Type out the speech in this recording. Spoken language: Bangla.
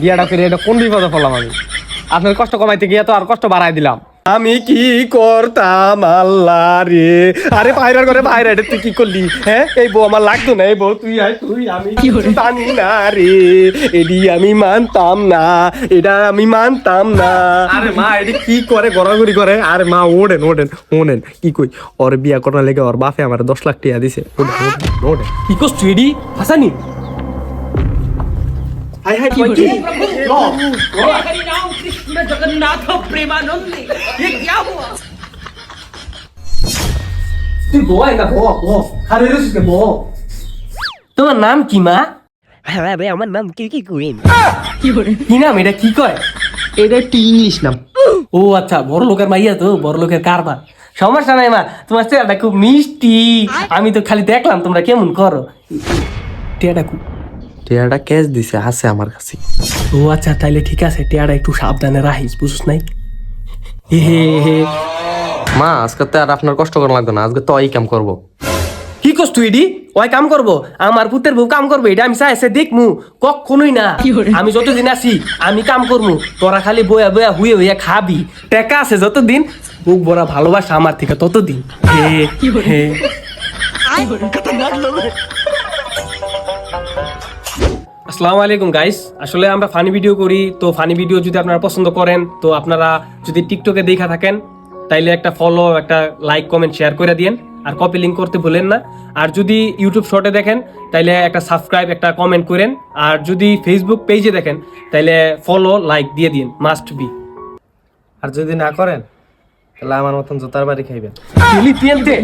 বিয়াটা করে এটা কোন বিপদে পড়লাম আমি? আপনার কষ্ট কমাইতে গিয়ে তো আর কষ্ট বাড়াই দিলাম। আমি কি করতাম আল্লাহ রে। আরে বাইরের করে বাইরে তুই কি করলি? হ্যাঁ, এই বউ আমার লাগতো না। এই বউ তুই আয়, তুই আমি জানি না রে। এডি আমি মানতাম না, এটা আমি মানতাম না। আরে মা এডি কি করে গড়াগড়ি করে? আরে মা ওড়েন ওড়েন ওড়েন। কি কই ওর বিয়া করার লেগে ওর বাপে আমার 10 লাখ টাকা দিছে। ওড়েন কি করছো এডি হাসানি? হাই হাই কই কি? हरि राम कृष्ण जगन्नाथ प्रेमानंद ये क्या हुआ? তুই বয় না বো আরে রে বো। তোমার নাম কি মা? আমার নাম কি কুইন। কি নাম এটা? কি কয়? এটা একটি ইংলিশ নাম। ও আচ্ছা, বড় লোকের মাইয়া তো, বড় লোকের কারবার। সমস্যা নাই মা, তোমার চেহারাটা খুব মিষ্টি। আমি তো খালি দেখলাম তোমরা কেমন করো। টিয়াটা টিয়াটা ক্যাশ দিছে আছে আমার কাছে। ও আচ্ছা, তাইলে ঠিক আছে, টিয়াটা একটু সাবধানে রাখিস, বুঝছ নাই? হে মা আজকে তো আর আপনার কষ্ট করা লাগবে না, আজকে তো এই কাম করবো। কি করছ তুই এডি? ওই কাম করবো? আমার পুতের বউ কাম করবে এটা আমি চাইছে দেখমু? কখনোই না। আমি যতদিন আছি আমি কাম করবো, তোরা খালি বয়া বয়া হুয়ে হইয়া খাবি। টেকা আছে যতদিন, বুক ভরা ভালোবাসা আমার থেকে ততদিন। হে হে আসসালামু আলাইকুম গাইস। আসলে আমরা ফানি ভিডিও করি, তো ফানি ভিডিও যদি আপনারা পছন্দ করেন, তো আপনারা যদি টিকটকে দেখা থাকেন তাইলে একটা ফলো, একটা লাইক, কমেন্ট, শেয়ার করে দিয়েন। আর কপি লিঙ্ক করতে ভুলেন না। আর যদি ইউটিউব শর্টে দেখেন তাইলে একটা সাবস্ক্রাইব, একটা কমেন্ট করেন। আর যদি ফেসবুক পেজে দেখেন তাইলে ফলো, লাইক দিয়ে দিন, মাস্ট বি। আর যদি না করেন তাহলে আমার মতন জুতার বাড়ি খাইবেন। ফিলিপিয়ানতে